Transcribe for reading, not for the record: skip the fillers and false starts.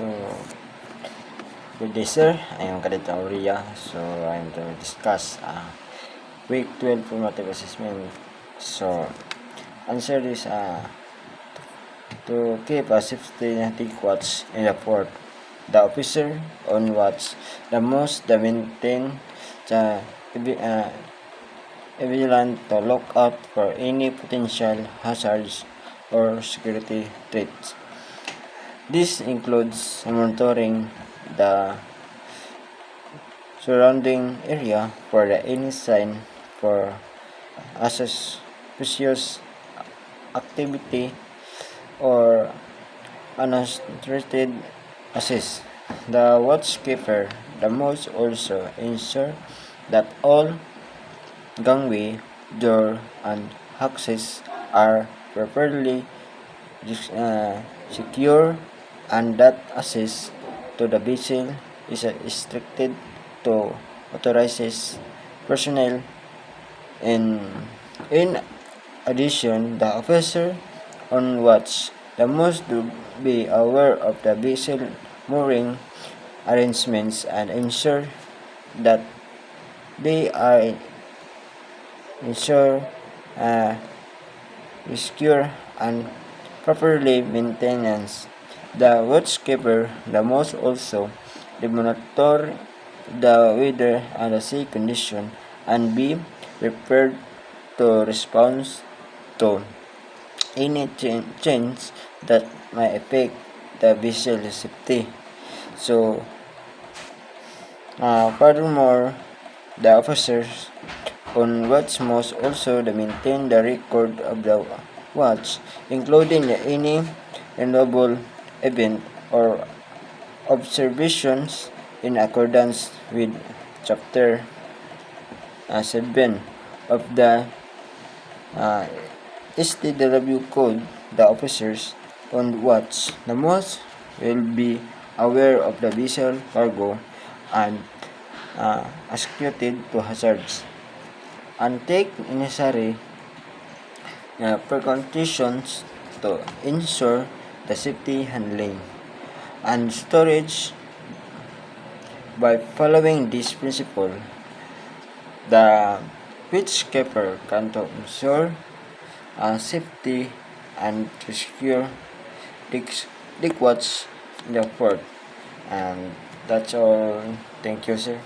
So, good day sir, I am Cadet Aurea. So, I'm to discuss week 12 formative assessment. So, answer this to keep a systematic watch in the fort. The officer on watch the most the maintain the vigilant to look out for any potential hazards or security threats. This includes monitoring the surrounding area for any sign for suspicious activity or unrestricted access. The watchkeeper the must also ensure that all gangway, door, and access are properly secure and that access to the vessel is restricted to authorized personnel. In addition, the officer on watch the must be aware of the vessel mooring arrangements and ensure that they are secure and properly maintained. The watchkeeper the must also monitor the weather and the sea condition and be prepared to respond to any change that may affect the vessel safety. So, furthermore, the officers on watch must also maintain the record of the watch, including any renewable event or observations in accordance with Chapter 7 of the STW Code. The officers on watch the most will be aware of the vessel cargo and executed to hazards and take necessary precautions to ensure the safety handling and storage. By following this principle, the watchkeeper can ensure safety and to secure the watch in the port. And that's all. Thank you, sir.